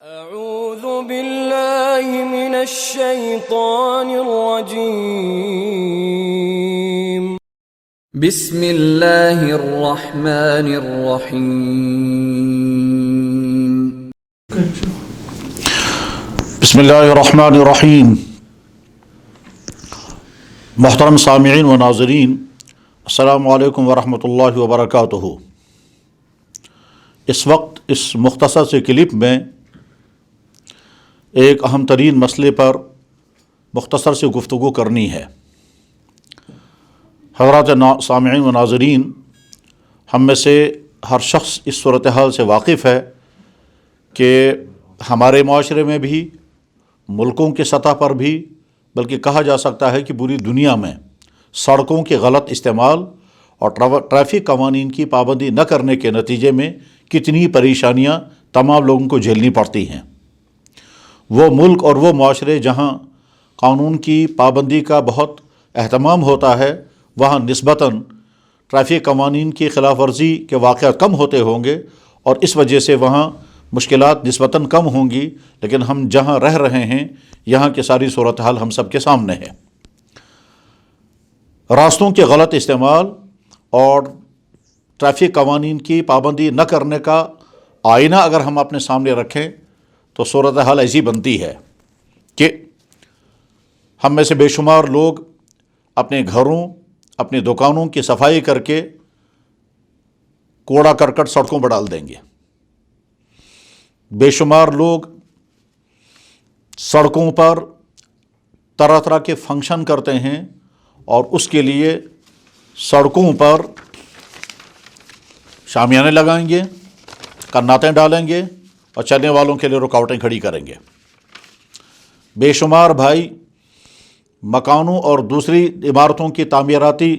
اعوذ باللہ من الشیطان الرجیم بسم اللہ الرحمن الرحیم بسم اللہ الرحمن الرحیم۔ محترم سامعین و ناظرین، السلام علیکم ورحمۃ اللہ وبرکاتہ۔ اس وقت اس مختصر سے کلپ میں ایک اہم ترین مسئلے پر مختصر سے گفتگو کرنی ہے۔ حضرات سامعین و ناظرین، ہم میں سے ہر شخص اس صورتحال سے واقف ہے کہ ہمارے معاشرے میں بھی، ملکوں کی سطح پر بھی، بلکہ کہا جا سکتا ہے کہ پوری دنیا میں سڑکوں کے غلط استعمال اور ٹریفک قوانین کی پابندی نہ کرنے کے نتیجے میں کتنی پریشانیاں تمام لوگوں کو جھیلنی پڑتی ہیں۔ وہ ملک اور وہ معاشرے جہاں قانون کی پابندی کا بہت اہتمام ہوتا ہے، وہاں نسبتاً ٹریفک قوانین کی خلاف ورزی کے واقعات کم ہوتے ہوں گے اور اس وجہ سے وہاں مشکلات نسبتاً کم ہوں گی، لیکن ہم جہاں رہ رہے ہیں یہاں کی ساری صورتحال ہم سب کے سامنے ہے۔ راستوں کے غلط استعمال اور ٹریفک قوانین کی پابندی نہ کرنے کا آئینہ اگر ہم اپنے سامنے رکھیں تو صورتحال ایسی بنتی ہے کہ ہم میں سے بے شمار لوگ اپنے گھروں، اپنی دکانوں کی صفائی کر کے کوڑا کرکٹ سڑکوں پر ڈال دیں گے۔ بے شمار لوگ سڑکوں پر طرح طرح کے فنکشن کرتے ہیں اور اس کے لیے سڑکوں پر شامیانے لگائیں گے، کناتیں ڈالیں گے اور چلنے والوں کے لیے رکاوٹیں کھڑی کریں گے۔ بے شمار بھائی مکانوں اور دوسری عمارتوں کی تعمیراتی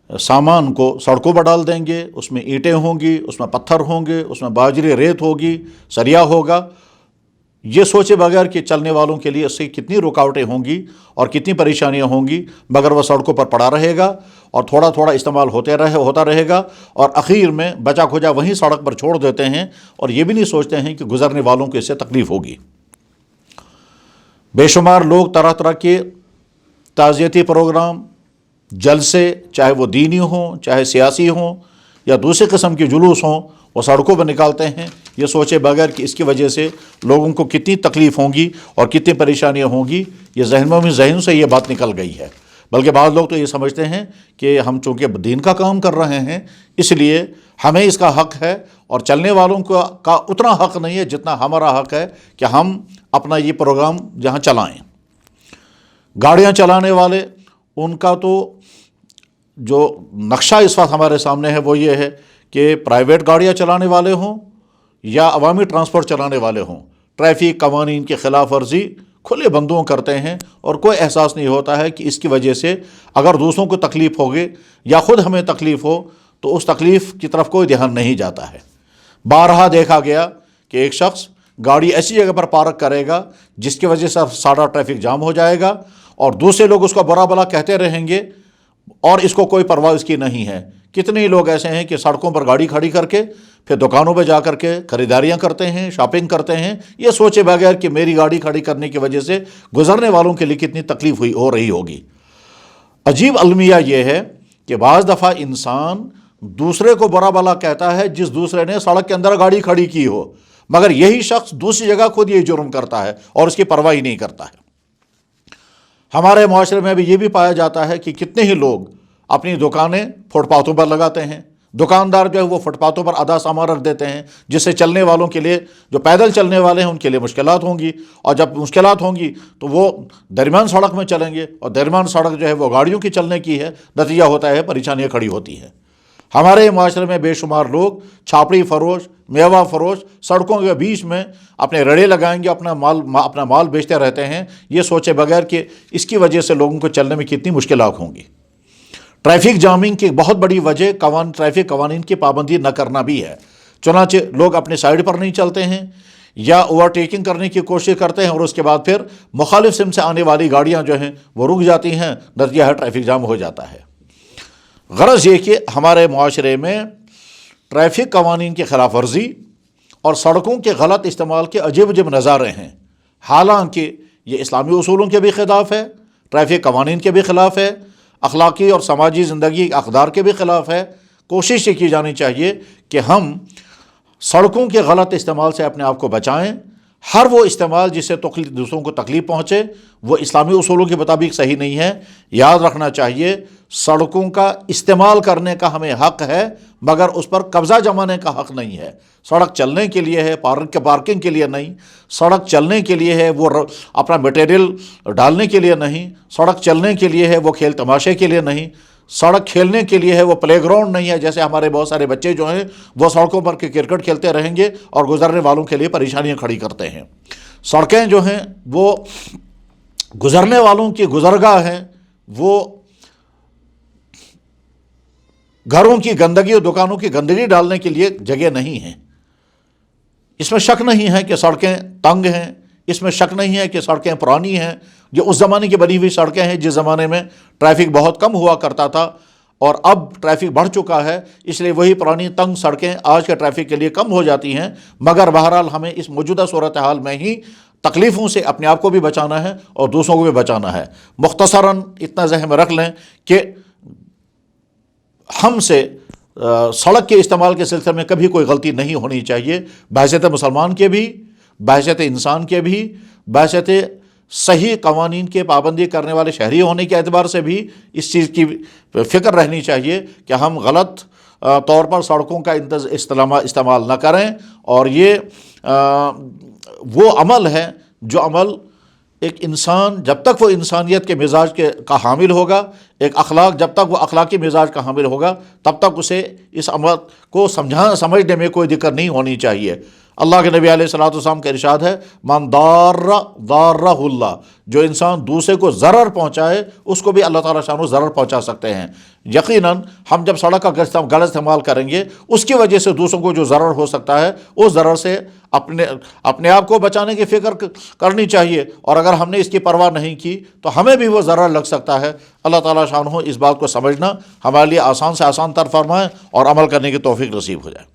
سامان کو سڑکوں پر ڈال دیں گے، اس میں اینٹیں ہوں گی، اس میں پتھر ہوں گے، اس میں باجری ریت ہوگی، سریا ہوگا، یہ سوچے بغیر کہ چلنے والوں کے لیے اس سے کتنی رکاوٹیں ہوں گی اور کتنی پریشانیاں ہوں گی، مگر وہ سڑکوں پر پڑا رہے گا اور تھوڑا تھوڑا استعمال ہوتا رہے گا اور اخیر میں بچا کھوجا وہیں سڑک پر چھوڑ دیتے ہیں اور یہ بھی نہیں سوچتے ہیں کہ گزرنے والوں کو اس سے تکلیف ہوگی۔ بے شمار لوگ طرح طرح کے تعزیتی پروگرام، جلسے، چاہے وہ دینی ہوں، چاہے سیاسی ہوں یا دوسرے قسم کے جلوس ہوں، وہ سڑکوں پر نکالتے ہیں یہ سوچے بغیر کہ اس کی وجہ سے لوگوں کو کتنی تکلیف ہوں گی اور کتنی پریشانیاں ہوں گی۔ یہ ذہن سے یہ بات نکل گئی ہے، بلکہ بعض لوگ تو یہ سمجھتے ہیں کہ ہم چونکہ دین کا کام کر رہے ہیں اس لیے ہمیں اس کا حق ہے اور چلنے والوں کا اتنا حق نہیں ہے جتنا ہمارا حق ہے کہ ہم اپنا یہ پروگرام جہاں چلائیں۔ گاڑیاں چلانے والے، ان کا تو جو نقشہ اس وقت ہمارے سامنے ہے وہ یہ ہے کہ پرائیویٹ گاڑیاں چلانے والے ہوں یا عوامی ٹرانسپورٹ چلانے والے ہوں، ٹریفک قوانین کی خلاف ورزی کھلے بندوں کرتے ہیں اور کوئی احساس نہیں ہوتا ہے کہ اس کی وجہ سے اگر دوسروں کو تکلیف ہوگی یا خود ہمیں تکلیف ہو تو اس تکلیف کی طرف کوئی دھیان نہیں جاتا ہے۔ بارہا دیکھا گیا کہ ایک شخص گاڑی ایسی جگہ پر پارک کرے گا جس کی وجہ سے سارا ٹریفک جام ہو جائے گا اور دوسرے لوگ اس کا برا بھلا کہتے رہیں گے اور اس کو کوئی پرواہ اس کی نہیں ہے۔ کتنے ہی لوگ ایسے ہیں کہ سڑکوں پر گاڑی کھڑی کر کے پھر دکانوں پہ جا کر کے خریداریاں کرتے ہیں، شاپنگ کرتے ہیں، یہ سوچے بغیر کہ میری گاڑی کھڑی کرنے کی وجہ سے گزرنے والوں کے لیے کتنی تکلیف ہو رہی ہوگی۔ عجیب المیہ یہ ہے کہ بعض دفعہ انسان دوسرے کو برا بھلا کہتا ہے جس دوسرے نے سڑک کے اندر گاڑی کھڑی کی ہو، مگر یہی شخص دوسری جگہ خود یہ جرم کرتا ہے اور اس کی پرواہ ہی نہیں کرتا ہے۔ ہمارے معاشرے میں بھی یہ بھی پایا جاتا ہے کہ کتنے ہی لوگ اپنی دکانیں فٹ پاتھوں پر لگاتے ہیں، دکاندار جو ہے وہ فٹ پاتھوں پر آدھا سامان رکھ دیتے ہیں جس سے چلنے والوں کے لیے، جو پیدل چلنے والے ہیں ان کے لیے مشکلات ہوں گی، اور جب مشکلات ہوں گی تو وہ درمیان سڑک میں چلیں گے اور درمیان سڑک جو ہے وہ گاڑیوں کی چلنے کی ہے، نتیجہ ہوتا ہے پریشانیاں کھڑی ہوتی ہیں۔ ہمارے معاشرے میں بے شمار لوگ چھاپڑی فروش، میوہ فروش سڑکوں کے بیچ میں اپنے رڑے لگائیں گے، اپنا مال بیچتے رہتے ہیں، یہ سوچے بغیر کہ اس کی وجہ سے لوگوں کو چلنے میں کتنی مشکلات ہوں گی۔ ٹریفک جامنگ کی بہت بڑی وجہ ٹریفک قوانین کی پابندی نہ کرنا بھی ہے، چنانچہ لوگ اپنے سائڈ پر نہیں چلتے ہیں یا اوورٹیکنگ کرنے کی کوشش کرتے ہیں اور اس کے بعد پھر مخالف سمت سے آنے والی گاڑیاں جو ہیں وہ رک جاتی ہیں، نتیجہ ہے ٹریفک جام ہو جاتا ہے۔ غرض یہ کہ ہمارے معاشرے میں ٹریفک قوانین کی خلاف ورزی اور سڑکوں کے غلط استعمال کے عجیب عجیب نظارے ہیں، حالانکہ یہ اسلامی اصولوں کے بھی خلاف ہے، ٹریفک قوانین کے بھی خلاف ہے، اخلاقی اور سماجی زندگی اقدار کے بھی خلاف ہے۔ کوشش یہ کی جانی چاہیے کہ ہم سڑکوں کے غلط استعمال سے اپنے آپ کو بچائیں۔ ہر وہ استعمال جس سے دوسروں کو تکلیف پہنچے وہ اسلامی اصولوں کے مطابق صحیح نہیں ہے۔ یاد رکھنا چاہیے سڑکوں کا استعمال کرنے کا ہمیں حق ہے، مگر اس پر قبضہ جمانے کا حق نہیں ہے۔ سڑک چلنے کے لیے ہے، پارکنگ کے لیے نہیں۔ سڑک چلنے کے لیے ہے، وہ اپنا مٹیریل ڈالنے کے لیے نہیں۔ سڑک چلنے کے لیے ہے، وہ کھیل تماشے کے لیے نہیں۔ سڑک کھیلنے کے لیے ہے، وہ پلے گراؤنڈ نہیں ہے، جیسے ہمارے بہت سارے بچے جو ہیں وہ سڑکوں پر کرکٹ کھیلتے رہیں گے اور گزرنے والوں کے لیے پریشانیاں کھڑی کرتے ہیں۔ سڑکیں جو ہیں وہ گزرنے والوں کی گزرگاہ ہیں، وہ گھروں کی گندگی اور دکانوں کی گندگی ڈالنے کے لیے جگہ نہیں ہے۔ اس میں شک نہیں ہے کہ سڑکیں تنگ ہیں، اس میں شک نہیں ہے کہ سڑکیں پرانی ہیں۔ یہ اس زمانے کی بنی ہوئی سڑکیں ہیں جس زمانے میں ٹریفک بہت کم ہوا کرتا تھا، اور اب ٹریفک بڑھ چکا ہے، اس لیے وہی پرانی تنگ سڑکیں آج کے ٹریفک کے لیے کم ہو جاتی ہیں۔ مگر بہرحال ہمیں اس موجودہ صورتحال میں ہی تکلیفوں سے اپنے آپ کو بھی بچانا ہے اور دوسروں کو بھی بچانا ہے۔ مختصراً اتنا ذہن میں رکھ لیں کہ ہم سے سڑک کے استعمال کے سلسلے میں کبھی کوئی غلطی نہیں ہونی چاہیے، بحیثیت مسلمان کے بھی، بحیثیت انسان کے بھی، بحیثیت صحیح قوانین کے پابندی کرنے والے شہری ہونے کے اعتبار سے بھی اس چیز کی فکر رہنی چاہیے کہ ہم غلط طور پر سڑکوں کا استعمال نہ کریں۔ اور یہ وہ عمل ہے جو عمل ایک انسان جب تک وہ انسانیت کے مزاج کا حامل ہوگا، ایک اخلاق جب تک وہ اخلاقی مزاج کا حامل ہوگا، تب تک اسے اس عمل کو سمجھنے میں کوئی دقت نہیں ہونی چاہیے۔ اللہ کے نبی علیہ الصلوۃ والسلام کا ارشاد ہے، من ضارہ اللہ، جو انسان دوسرے کو ضرر پہنچائے اس کو بھی اللہ تعالیٰ شانہ ضرر پہنچا سکتے ہیں۔ یقیناً ہم جب سڑک کا غلط استعمال کریں گے اس کی وجہ سے دوسروں کو جو ضرر ہو سکتا ہے اس ضرر سے اپنے آپ کو بچانے کی فکر کرنی چاہیے، اور اگر ہم نے اس کی پرواہ نہیں کی تو ہمیں بھی وہ ضرر لگ سکتا ہے۔ اللہ تعالیٰ شانہ اس بات کو سمجھنا ہمارے لیے آسان سے آسان تر فرمائے اور عمل کرنے کی توفیق نصیب ہو جائے۔